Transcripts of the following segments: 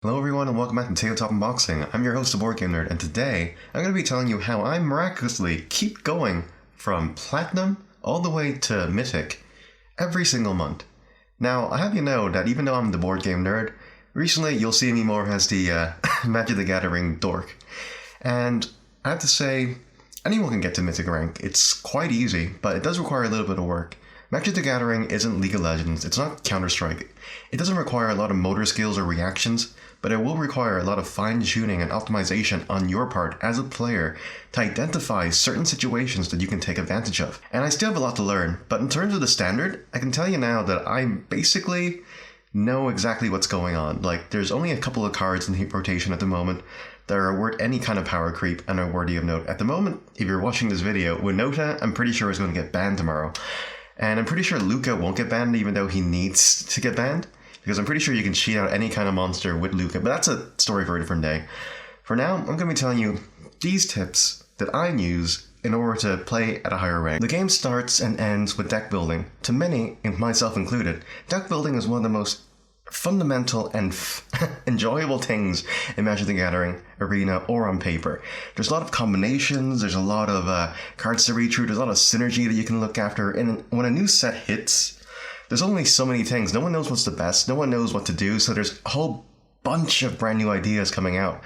Hello everyone and welcome back to Tabletop Unboxing. I'm your host, the Board Game Nerd, and today I'm going to be telling you how I miraculously keep going from Platinum all the way to Mythic every single month. Now, I have you know that even though I'm the Board Game Nerd, recently you'll see me more as the Magic the Gathering dork. And I have to say, anyone can get to Mythic rank. It's quite easy, but it does require a little bit of work. Magic the Gathering isn't League of Legends, it's not Counter-Strike. It doesn't require a lot of motor skills or reactions, but it will require a lot of fine-tuning and optimization on your part as a player to identify certain situations that you can take advantage of. And I still have a lot to learn, but in terms of the standard, I can tell you now that I basically know exactly what's going on. Like, there's only a couple of cards in rotation at the moment that are worth any kind of power creep and are worthy of note. At the moment, if you're watching this video, Winota, I'm pretty sure is going to get banned tomorrow. And I'm pretty sure Luca won't get banned even though he needs to get banned, because I'm pretty sure you can cheat out any kind of monster with Luca, but that's a story for a different day. For now, I'm going to be telling you these tips that I use in order to play at a higher rank. The game starts and ends with deck building. To many, and myself included, deck building is one of the most fundamental and enjoyable things in Magic the Gathering arena or on paper. There's a lot of combinations, there's a lot of cards to read through, there's a lot of synergy that you can look after, and when a new set hits, there's only so many things. No one knows what's the best, no one knows what to do, so there's a whole bunch of brand new ideas coming out.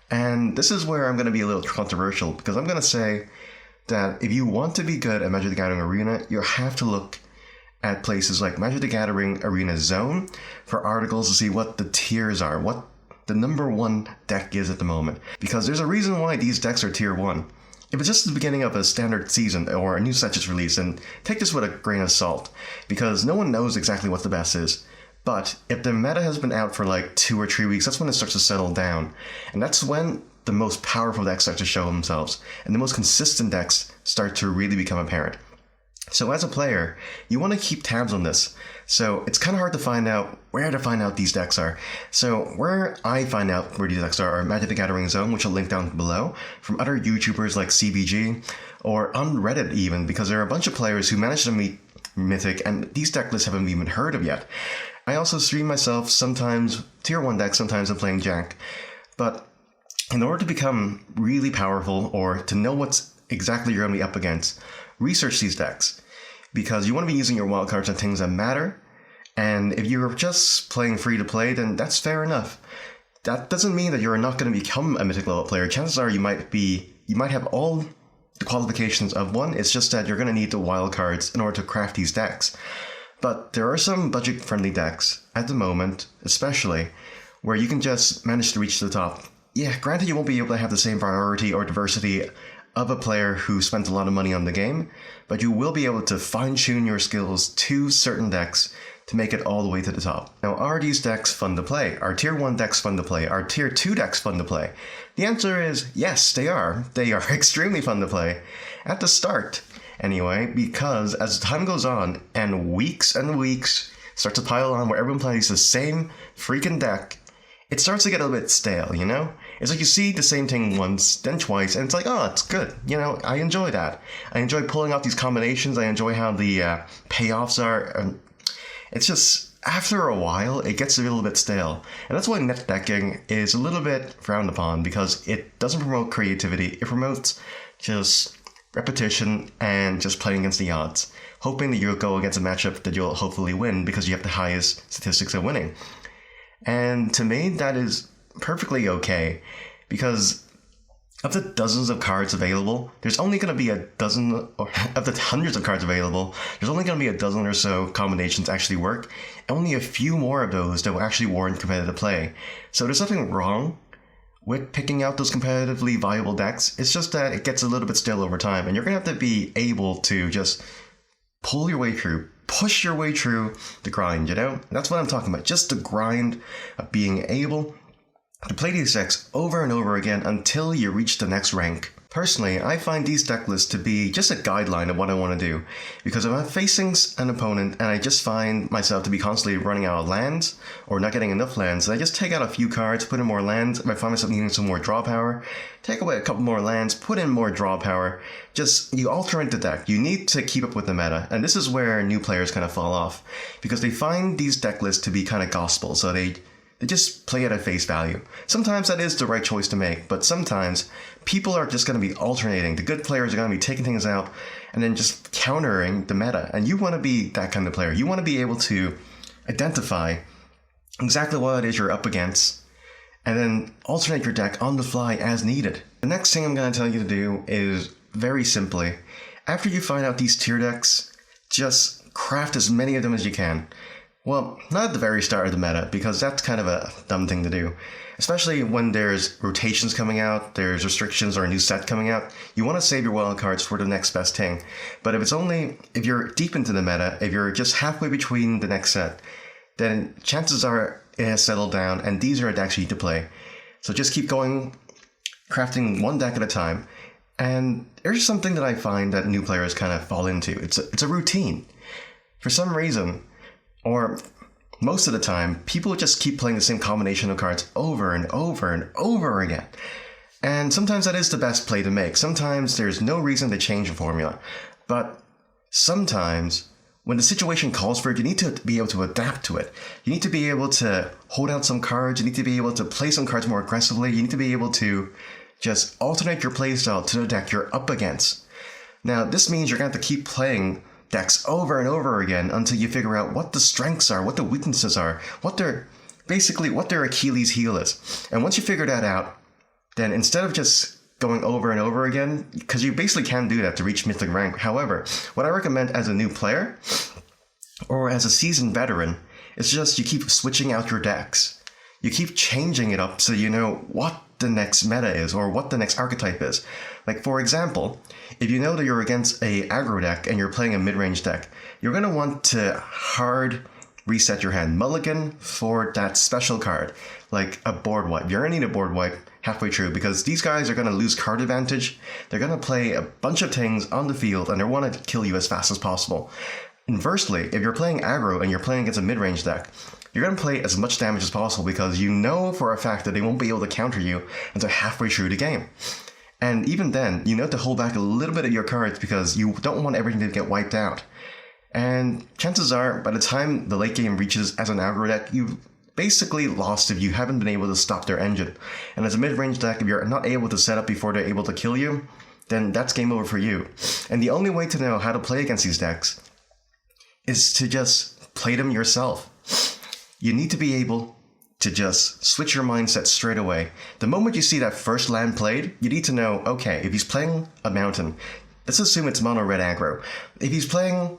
And this is where I'm going to be a little controversial, because I'm going to say that if you want to be good at Magic the Gathering arena, you have to look at places like Magic the Gathering Arena Zone for articles to see what the tiers are, what the number one deck is at the moment. Because there's a reason why these decks are tier 1. If it's just the beginning of a standard season or a new set just released, then take this with a grain of salt, because no one knows exactly what the best is. But if the meta has been out for like 2 or 3 weeks, that's when it starts to settle down. And that's when the most powerful decks start to show themselves, and the most consistent decks start to really become apparent. So as a player, you want to keep tabs on this. So it's kind of hard to find out where to find out these decks are. So where I find out where these decks are Magic the Gathering Zone, which I'll link down below, from other YouTubers like CBG, or on Reddit even, because there are a bunch of players who managed to meet Mythic, and these deck lists haven't even heard of yet. I also stream myself, sometimes tier 1 decks, sometimes I'm playing Jack. But in order to become really powerful, or to know what's exactly you're going to be up against, research these decks, because you want to be using your wildcards on things that matter. And if you're just playing free to play, then that's fair enough. That doesn't mean that you're not going to become a mythic level player. Chances are you might have all the qualifications of one. It's just that you're going to need the wildcards in order to craft these decks. But there are some budget friendly decks at the moment, especially, where you can just manage to reach the top. Yeah, granted you won't be able to have the same variety or diversity of a player who spent a lot of money on the game, but you will be able to fine-tune your skills to certain decks to make it all the way to the top. Now, are these decks fun to play? Are tier 1 decks fun to play? Are tier 2 decks fun to play? The answer is yes, they are. They are extremely fun to play. At the start, anyway, because as time goes on and weeks start to pile on where everyone plays the same freaking deck, it starts to get a bit stale, you know? It's like you see the same thing once, then twice, and it's like, oh, it's good. You know, I enjoy that. I enjoy pulling off these combinations. I enjoy how the payoffs are. It's just, after a while, it gets a little bit stale. And that's why net decking is a little bit frowned upon, because it doesn't promote creativity. It promotes just repetition and just playing against the odds, hoping that you'll go against a matchup that you'll hopefully win because you have the highest statistics of winning. And to me, that is perfectly okay, because of the dozens of cards available, there's only going to be a dozen, or of the hundreds of cards available, there's only going to be a dozen or so combinations actually work, and only a few more of those that will actually warrant competitive play. So there's nothing wrong with picking out those competitively viable decks. It's just that it gets a little bit stale over time, and you're going to have to be able to just pull your way through, push your way through the grind, you know? And that's what I'm talking about, just the grind of being able to play these decks over and over again until you reach the next rank. Personally, I find these deck lists to be just a guideline of what I want to do, because if I'm facing an opponent and I just find myself to be constantly running out of lands or not getting enough lands, then I just take out a few cards, put in more lands. If I find myself needing some more draw power, take away a couple more lands, put in more draw power. Just, you alternate the deck. You need to keep up with the meta, and this is where new players kind of fall off, because they find these deck lists to be kind of gospel, so they They just play it at face value. Sometimes that is the right choice to make, but sometimes people are just going to be alternating. The good players are going to be taking things out and then just countering the meta. And you want to be that kind of player. You want to be able to identify exactly what it is you're up against and then alternate your deck on the fly as needed. The next thing I'm going to tell you to do is very simply, after you find out these tier decks, just craft as many of them as you can. Well, not at the very start of the meta, because that's kind of a dumb thing to do. Especially when there's rotations coming out, there's restrictions or a new set coming out. You want to save your wildcards for the next best thing. But if you're deep into the meta, if you're just halfway between the next set, then chances are it has settled down and these are decks you need to play. So just keep going, crafting one deck at a time. And there's something that I find that new players kind of fall into. It's a routine. For some reason, or most of the time, people just keep playing the same combination of cards over and over and over again. And sometimes that is the best play to make. Sometimes there's no reason to change a formula. But sometimes, when the situation calls for it, you need to be able to adapt to it. You need to be able to hold out some cards. You need to be able to play some cards more aggressively. You need to be able to just alternate your playstyle to the deck you're up against. Now, this means you're going to have to keep playing decks over and over again until you figure out what the strengths are, what the weaknesses are, what their Achilles heel is. And once you figure that out, then instead of just going over and over again, because you basically can do that to reach Mythic rank. However, what I recommend as a new player or as a seasoned veteran is just you keep switching out your decks. You keep changing it up so you know what the next meta is or what the next archetype is. Like, for example, if you know that you're against a aggro deck and you're playing a mid-range deck, you're going to want to hard reset your hand. Mulligan for that special card, like a board wipe. You're going to need a board wipe halfway through because these guys are going to lose card advantage. They're going to play a bunch of things on the field and they want to kill you as fast as possible. Inversely, if you're playing aggro and you're playing against a mid-range deck, you're going to play as much damage as possible because you know for a fact that they won't be able to counter you until halfway through the game. And even then, you know to hold back a little bit of your cards because you don't want everything to get wiped out. And chances are, by the time the late game reaches as an aggro deck, you've basically lost if you haven't been able to stop their engine. And as a mid-range deck, if you're not able to set up before they're able to kill you, then that's game over for you. And the only way to know how to play against these decks is to just play them yourself. You need to be able to just switch your mindset straight away. The moment you see that first land played, you need to know, okay, if he's playing a mountain, let's assume it's mono red aggro. If he's playing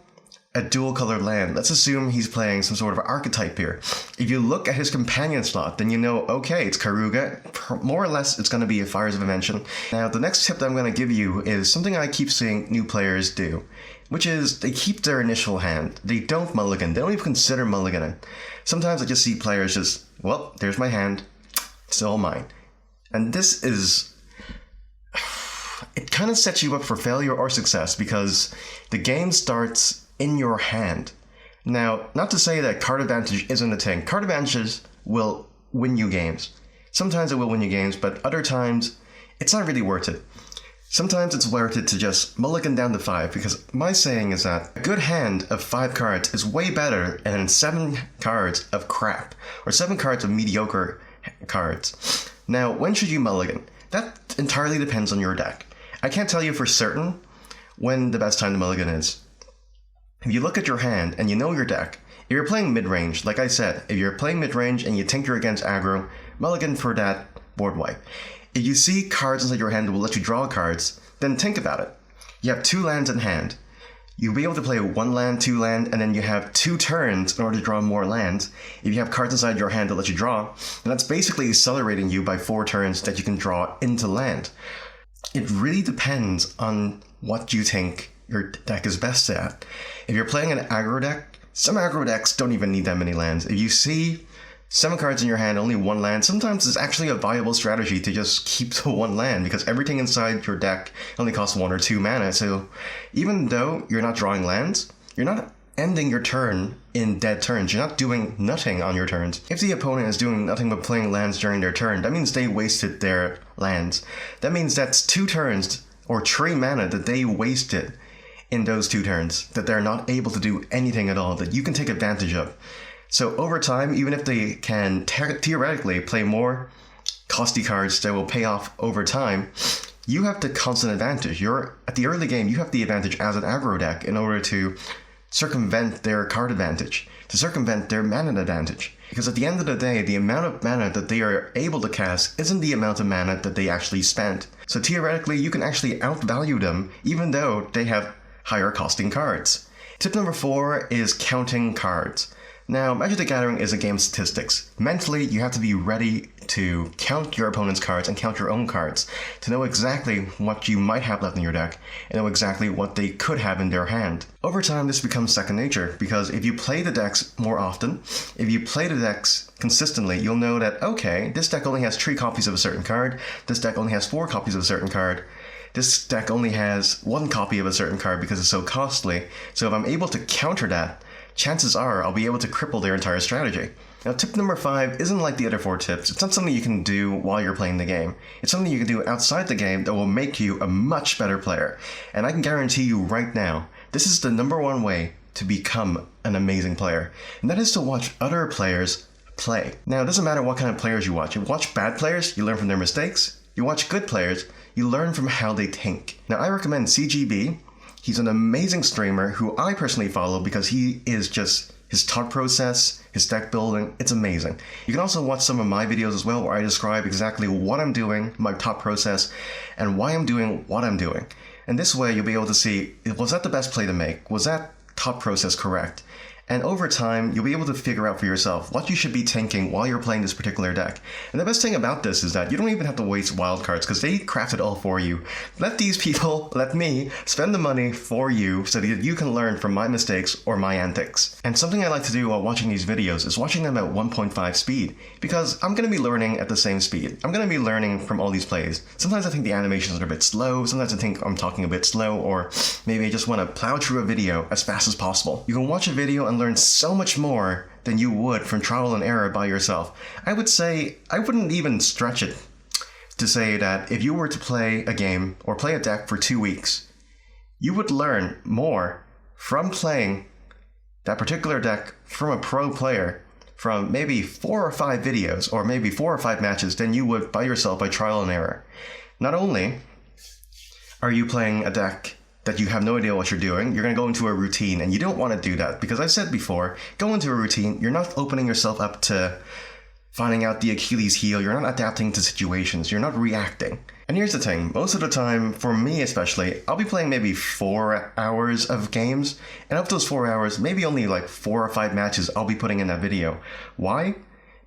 a dual colored land, let's assume he's playing some sort of archetype here. If you look at his companion slot, then you know, okay, it's Karuga. More or less, it's going to be a Fires of Invention. Now, the next tip that I'm going to give you is something I keep seeing new players do, which is they keep their initial hand. They don't mulligan. They don't even consider mulliganing. Sometimes I just see players just, well, there's my hand. It's all mine. And this is... it kind of sets you up for failure or success because the game starts in your hand. Now, not to say that card advantage isn't a thing. Card advantages will win you games. Sometimes it will win you games, but other times it's not really worth it. Sometimes it's worth it to just mulligan down to 5 because my saying is that a good hand of 5 cards is way better than 7 cards of crap or 7 cards of mediocre cards. Now, when should you mulligan? That entirely depends on your deck. I can't tell you for certain when the best time to mulligan is. If you look at your hand and you know your deck, if you're playing mid-range, like I said, if you're playing mid-range and you think you're against aggro, mulligan for that board wipe. If you see cards inside your hand that will let you draw cards, then think about it. You have 2 lands in hand. You'll be able to play 1 land, 2 land, and then you have 2 turns in order to draw more lands. If you have cards inside your hand that let you draw, then that's basically accelerating you by 4 turns that you can draw into land. It really depends on what you think your deck is best at. If you're playing an aggro deck, some aggro decks don't even need that many lands. If you see 7 cards in your hand, only 1 land, sometimes it's actually a viable strategy to just keep the 1 land because everything inside your deck only costs 1 or 2 mana. So even though you're not drawing lands, you're not ending your turn in dead turns. You're not doing nothing on your turns. If the opponent is doing nothing but playing lands during their turn, that means they wasted their lands. That means that's 2 turns or 3 mana that they wasted in those 2 turns that they're not able to do anything at all that you can take advantage of. So over time, even if they can theoretically play more costly cards that will pay off over time, you have the constant advantage. At the early game, you have the advantage as an aggro deck in order to circumvent their card advantage, to circumvent their mana advantage. Because at the end of the day, the amount of mana that they are able to cast isn't the amount of mana that they actually spent. So theoretically, you can actually outvalue them even though they have higher costing cards. Tip number 4 is counting cards. Now, Magic the Gathering is a game of statistics. Mentally, you have to be ready to count your opponent's cards and count your own cards to know exactly what you might have left in your deck and know exactly what they could have in their hand. Over time, this becomes second nature because if you play the decks more often, if you play the decks consistently, you'll know that, okay, this deck only has 3 copies of a certain card, this deck only has 4 copies of a certain card, this deck only has 1 copy of a certain card because it's so costly, so if I'm able to counter that, chances are I'll be able to cripple their entire strategy. Now, tip number 5 isn't like the other 4 tips. It's not something you can do while you're playing the game. It's something you can do outside the game that will make you a much better player. And I can guarantee you right now, this is the number 1 way to become an amazing player. And that is to watch other players play. Now, it doesn't matter what kind of players you watch. You watch bad players, you learn from their mistakes. You watch good players, you learn from how they think. Now, I recommend CGB. He's an amazing streamer who I personally follow because he is just, his thought process, his deck building, it's amazing. You can also watch some of my videos as well where I describe exactly what I'm doing, my thought process, and why I'm doing what I'm doing. And this way you'll be able to see, was that the best play to make? Was that thought process correct? And over time, you'll be able to figure out for yourself what you should be thinking while you're playing this particular deck. And the best thing about this is that you don't even have to waste wildcards because they craft it all for you. Let these people, let me, spend the money for you so that you can learn from my mistakes or my antics. And something I like to do while watching these videos is watching them at 1.5 speed because I'm going to be learning at the same speed. I'm going to be learning from all these plays. Sometimes I think the animations are a bit slow, sometimes I think I'm talking a bit slow, or maybe I just want to plow through a video as fast as possible. You can watch a video and learn so much more than you would from trial and error by yourself. I would say, I wouldn't even stretch it to say that if you were to play a game or play a deck for 2 weeks, you would learn more from playing that particular deck from a pro player from maybe 4 or 5 videos or maybe 4 or 5 matches than you would by yourself by trial and error. Not only are you playing a deck that you have no idea what you're doing, you're going to go into a routine, and you don't want to do that because I said before, go into a routine, you're not opening yourself up to finding out the Achilles heel, you're not adapting to situations, you're not reacting. And here's the thing, most of the time, for me especially, I'll be playing maybe 4 hours of games, and of those 4 hours, maybe only like 4 or 5 matches I'll be putting in that video. Why?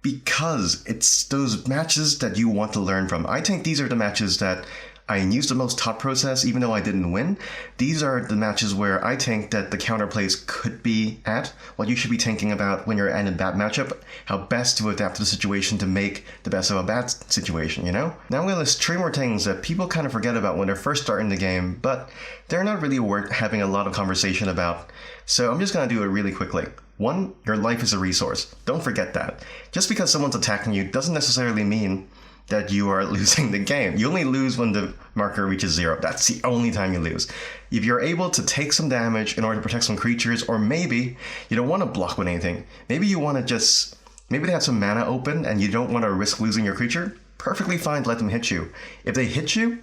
Because it's those matches that you want to learn from. I think these are the matches that I used the most thought process, even though I didn't win. These are the matches where I think that the counterplays could be at, what you should be thinking about when you're in a bad matchup, how best to adapt to the situation to make the best of a bad situation, you know? Now I'm going to list 3 more things that people kind of forget about when they're first starting the game, but they're not really worth having a lot of conversation about. So I'm just going to do it really quickly. 1, your life is a resource. Don't forget that. Just because someone's attacking you doesn't necessarily mean that you are losing the game. You only lose when the marker reaches 0. That's the only time you lose. If you're able to take some damage in order to protect some creatures, or maybe you don't want to block with anything. Maybe you want to just, maybe they have some mana open and you don't want to risk losing your creature. Perfectly fine to let them hit you. If they hit you,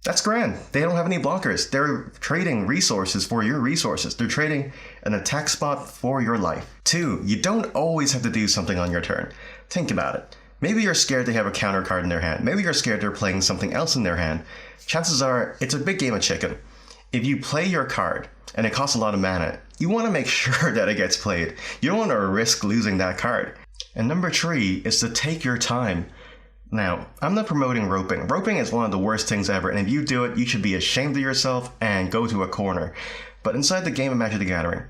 that's grand. They don't have any blockers. They're trading resources for your resources. They're trading an attack spot for your life. 2, you don't always have to do something on your turn. Think about it. Maybe you're scared they have a counter card in their hand. Maybe you're scared they're playing something else in their hand. Chances are, it's a big game of chicken. If you play your card, and it costs a lot of mana, you want to make sure that it gets played. You don't want to risk losing that card. And number 3 is to take your time. Now, I'm not promoting roping. Roping is one of the worst things ever, and if you do it, you should be ashamed of yourself and go to a corner. But inside the game of Magic the Gathering,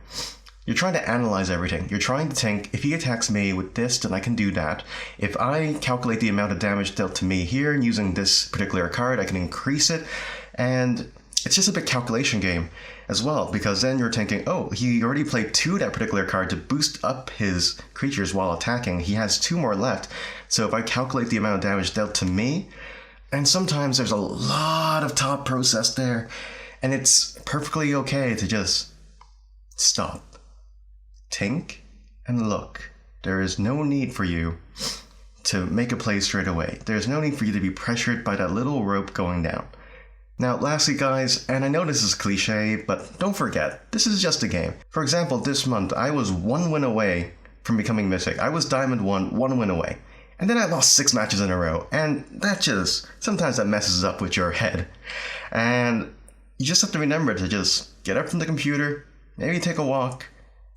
you're trying to analyze everything. You're trying to think, if he attacks me with this, then I can do that. If I calculate the amount of damage dealt to me here and using this particular card, I can increase it. And it's just a big calculation game as well, because then you're thinking, oh, he already played 2 of that particular card to boost up his creatures while attacking. He has 2 more left. So if I calculate the amount of damage dealt to me, and sometimes there's a lot of thought process there, and it's perfectly okay to just stop, think, And look, there is no need for you to make a play straight away. There's no need for you to be pressured by that little rope going down. Now, lastly guys, and I know this is cliche, but don't forget, this is just a game. For example, this month, I was 1 win away from becoming Mythic. I was Diamond 1 win away. And then I lost 6 matches in a row, and sometimes that messes up with your head. And you just have to remember to just get up from the computer, maybe take a walk,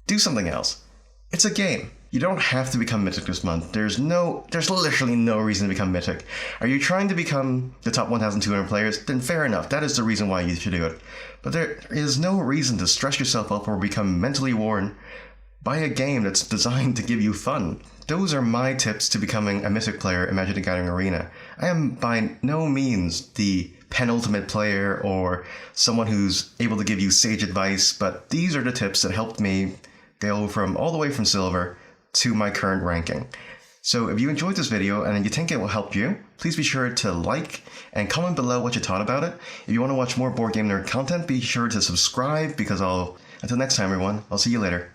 do something else. It's a game. You don't have to become Mythic this month. There's literally no reason to become Mythic. Are you trying to become the top 1,200 players? Then fair enough, that is the reason why you should do it. But there is no reason to stress yourself up or become mentally worn by a game that's designed to give you fun. Those are my tips to becoming a Mythic player in Magic the Gathering Arena. I am by no means the penultimate player or someone who's able to give you sage advice, but these are the tips that helped me go from all the way from silver to my current ranking. So if you enjoyed this video and you think it will help you, please be sure to like and comment below what you thought about it. If you want to watch more Board Game Nerd content, be sure to subscribe because until next time everyone, I'll see you later.